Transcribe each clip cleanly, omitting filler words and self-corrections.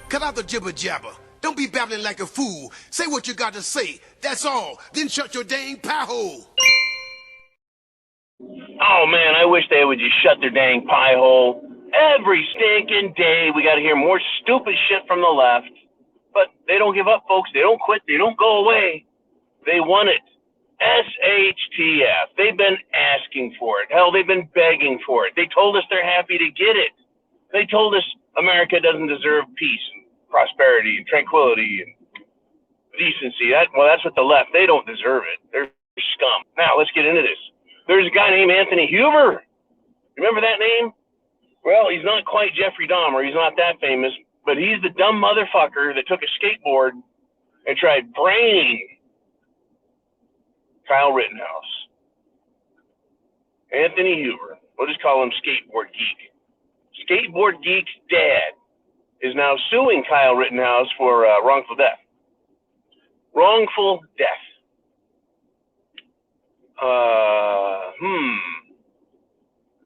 Cut out the jibber jabber. Don't be babbling like a fool. Say what you got to say. That's all. Then shut your dang pie hole. Oh, man, I wish they would just shut their dang pie hole. Every stinking day we got to hear more stupid shit from the left. But they don't give up, folks. They don't quit. They don't go away. They want it. SHTF. They've been asking for it. Hell, they've been begging for it. They told us they're happy to get it. They told us America doesn't deserve peace and prosperity and tranquility and decency. That's what the left. They don't deserve it. They're scum. Now, let's get into this. There's a guy named Anthony Huber. Remember that name? Well, he's not quite Jeffrey Dahmer. He's not that famous, but he's the dumb motherfucker that took a skateboard and tried braining Kyle Rittenhouse. Anthony Huber. We'll just call him Skateboard Geek. Skateboard Geek's dad is now suing Kyle Rittenhouse for wrongful death. Wrongful death.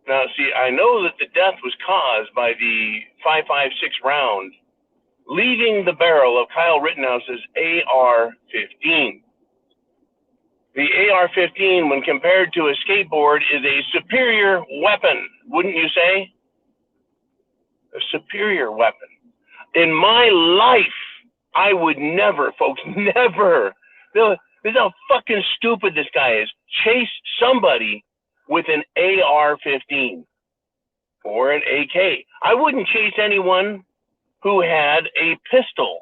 Now, see, I know that the death was caused by the 5.56 round leaving the barrel of Kyle Rittenhouse's AR-15. The AR-15, when compared to a skateboard, is a superior weapon, wouldn't you say? A superior weapon. In my life, I would never, folks, never. This is how fucking stupid this guy is. Chase somebody with an AR-15 or an AK. I wouldn't chase anyone who had a pistol.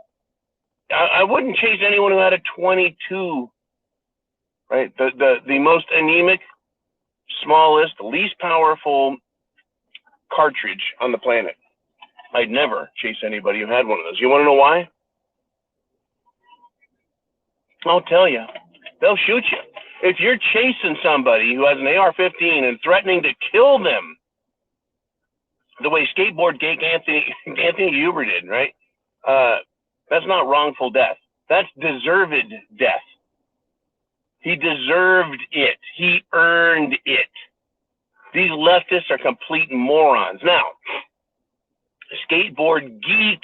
I wouldn't chase anyone who had a 22. Right, the most anemic, smallest, least powerful cartridge on the planet. I'd never chase anybody who had one of those. You want to know why? I'll tell you. They'll shoot you. If you're chasing somebody who has an AR-15 and threatening to kill them, the way skateboard geek Anthony Huber did, right? That's not wrongful death. That's deserved death. He deserved it. He earned it. These leftists are complete morons. Now, Skateboard Geek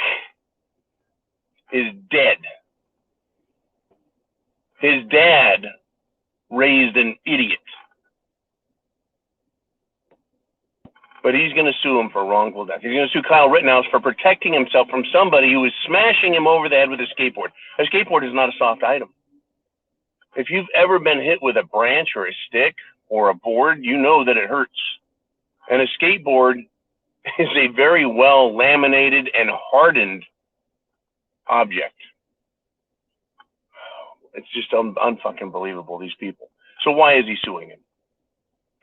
is dead. His dad raised an idiot. But he's going to sue him for wrongful death. He's going to sue Kyle Rittenhouse for protecting himself from somebody who was smashing him over the head with a skateboard. A skateboard is not a soft item. If you've ever been hit with a branch or a stick or a board, you know that it hurts. And a skateboard is a very well laminated and hardened object. It's just unfucking believable, these people. So why is he suing him?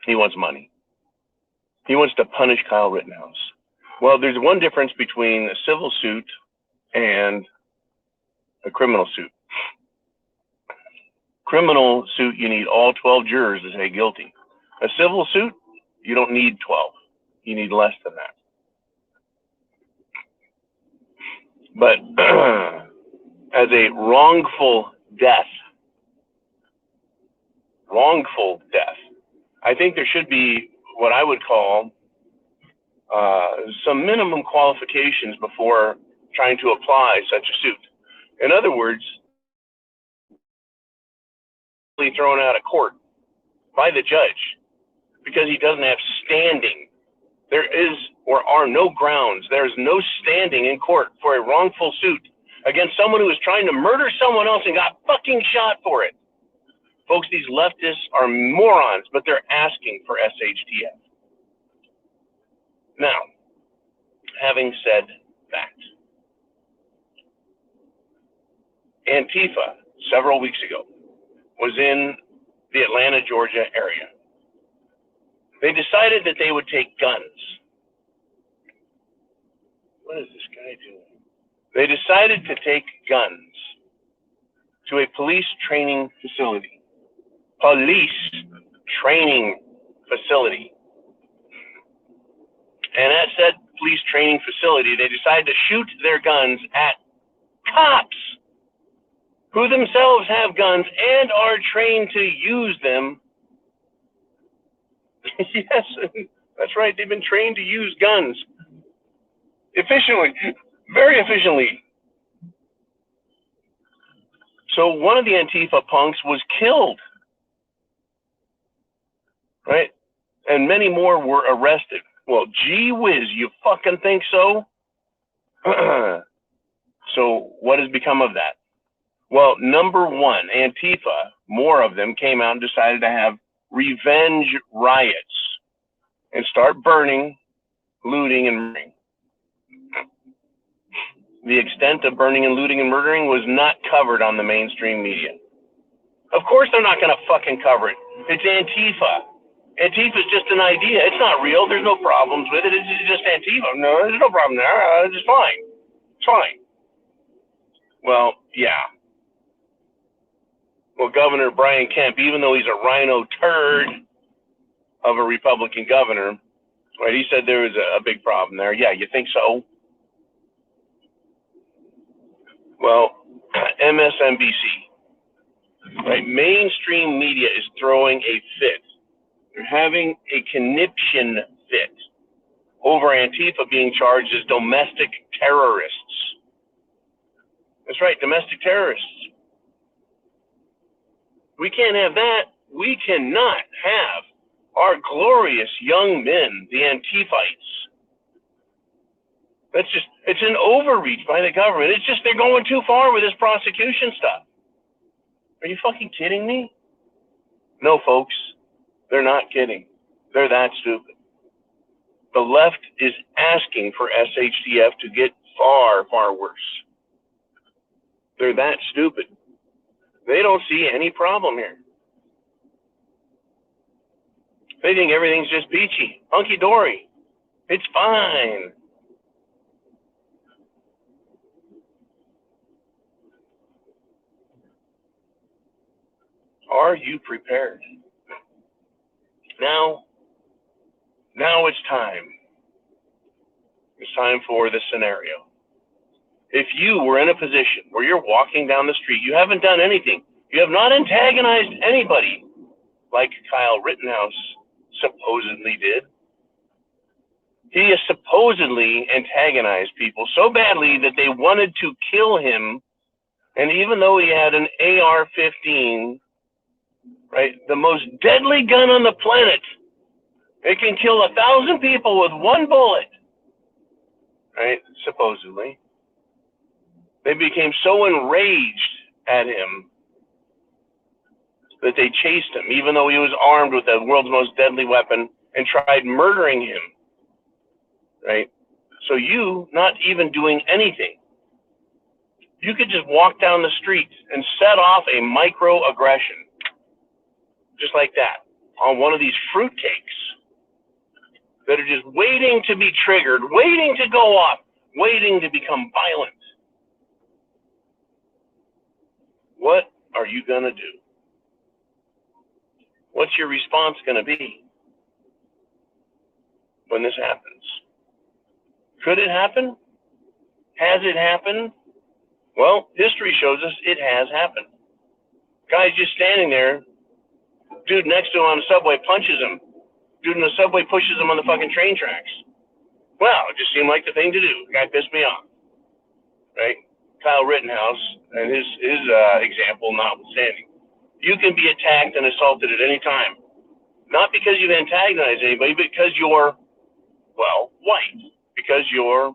He wants money. He wants to punish Kyle Rittenhouse. Well, there's one difference between a civil suit and a criminal suit. Criminal suit, you need all 12 jurors to say guilty. A civil suit, you don't need 12. You need less than that. But as a wrongful death, I think there should be what I would call some minimum qualifications before trying to apply such a suit. In other words, thrown out of court by the judge because he doesn't have standing. There is or are no grounds. There is no standing in court for a wrongful suit against someone who was trying to murder someone else and got fucking shot for it. Folks, these leftists are morons, but they're asking for SHTF. Now, having said that, Antifa, several weeks ago, was in the Atlanta, Georgia area. They decided that they would take guns. What is this guy doing? They decided to take guns to a police training facility. Police training facility. And at said police training facility, they decided to shoot their guns at cops who themselves have guns and are trained to use them. Yes, that's right. They've been trained to use guns efficiently, very efficiently. So one of the Antifa punks was killed, right? And many more were arrested. Well, gee whiz, you fucking think so? So what has become of that? Well, number one, Antifa, more of them came out and decided to have revenge riots and start burning, looting, and murdering. The extent of burning and looting and murdering was not covered on the mainstream media. Of course they're not going to fucking cover it. It's Antifa. Antifa's just an idea. It's not real. There's no problems with it. It's just Antifa. No, there's no problem there. It's fine. It's fine. Well, yeah. Well, Governor Brian Kemp, even though he's a rhino turd of a Republican governor, right, he said there was a big problem there. Yeah, you think so? Well, MSNBC, right, mainstream media is throwing a fit. They're having a conniption fit over Antifa being charged as domestic terrorists. That's right, domestic terrorists. We can't have that. We cannot have our glorious young men, the Antifites. That's just, it's an overreach by the government. It's just, they're going too far with this prosecution stuff. Are you fucking kidding me? No, folks, they're not kidding. They're that stupid. The left is asking for SHTF to get far, far worse. They're that stupid. They don't see any problem here. They think everything's just peachy, hunky-dory. It's fine. Are you prepared? Now it's time. It's time for the scenario. If you were in a position where you're walking down the street, you haven't done anything, you have not antagonized anybody like Kyle Rittenhouse supposedly did. He has supposedly antagonized people so badly that they wanted to kill him, and even though he had an AR-15, right, the most deadly gun on the planet, it can kill 1,000 people with one bullet, right, supposedly. They became so enraged at him that they chased him, even though he was armed with the world's most deadly weapon, and tried murdering him, right? So you, not even doing anything, you could just walk down the street and set off a microaggression, just like that, on one of these fruitcakes that are just waiting to be triggered, waiting to go off, waiting to become violent. What are you going to do? What's your response going to be when this happens? Could it happen? Has it happened? Well, history shows us it has happened. Guy's just standing there. Dude next to him on the subway punches him. Dude in the subway pushes him on the fucking train tracks. Well, it just seemed like the thing to do. The guy pissed me off. Right? Kyle Rittenhouse and his example notwithstanding. You can be attacked and assaulted at any time. Not because you've antagonized anybody, but because you're, well, white. Because you're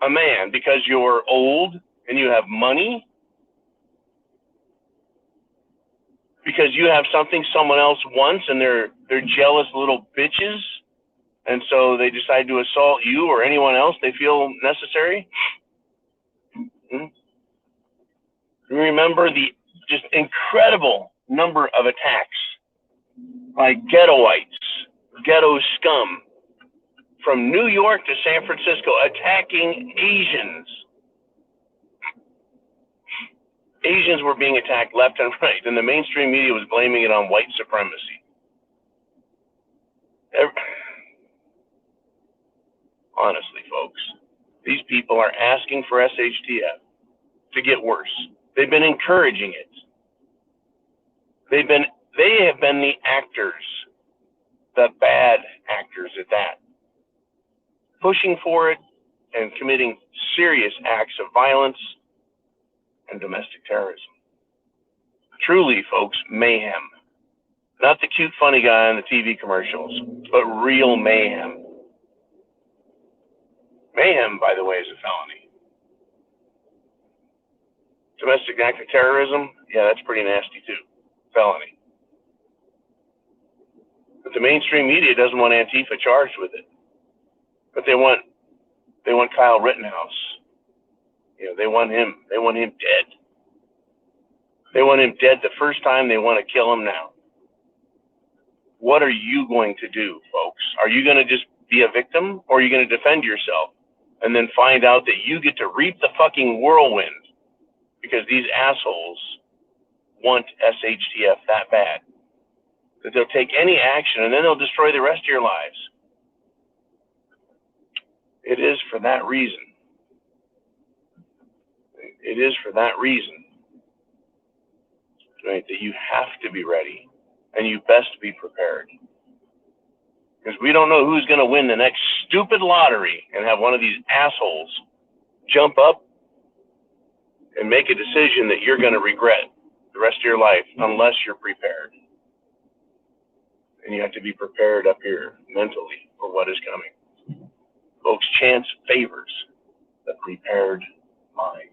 a man. Because you're old and you have money. Because you have something someone else wants and they're jealous little bitches. And so they decide to assault you or anyone else they feel necessary. Remember the just incredible number of attacks by ghettoites, ghetto scum, from New York to San Francisco, attacking Asians. Asians were being attacked left and right, and the mainstream media was blaming it on white supremacy. Honestly, folks, these people are asking for SHTF to get worse. They've been encouraging it. They have been the actors, the bad actors at that, pushing for it and committing serious acts of violence and domestic terrorism. Truly, folks, mayhem. Not the cute, funny guy on the TV commercials, but real mayhem. Mayhem, by the way, is a felony. Domestic act of terrorism, yeah, that's pretty nasty too. Felony. But the mainstream media doesn't want Antifa charged with it. But they want Kyle Rittenhouse. You know, they want him dead. They want him dead the first time, they want to kill him now. What are you going to do, folks? Are you going to just be a victim, or are you going to defend yourself and then find out that you get to reap the fucking whirlwind because these assholes want SHTF that bad that they'll take any action and then they'll destroy the rest of your lives? It is for that reason. It is for that reason, right, that you have to be ready and you best be prepared. Because we don't know who's going to win the next stupid lottery and have one of these assholes jump up and make a decision that you're going to regret the rest of your life unless you're prepared. And you have to be prepared up here mentally for what is coming. Folks, chance favors the prepared mind.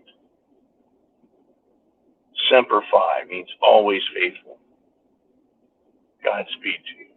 Semper Fi means always faithful. Godspeed to you.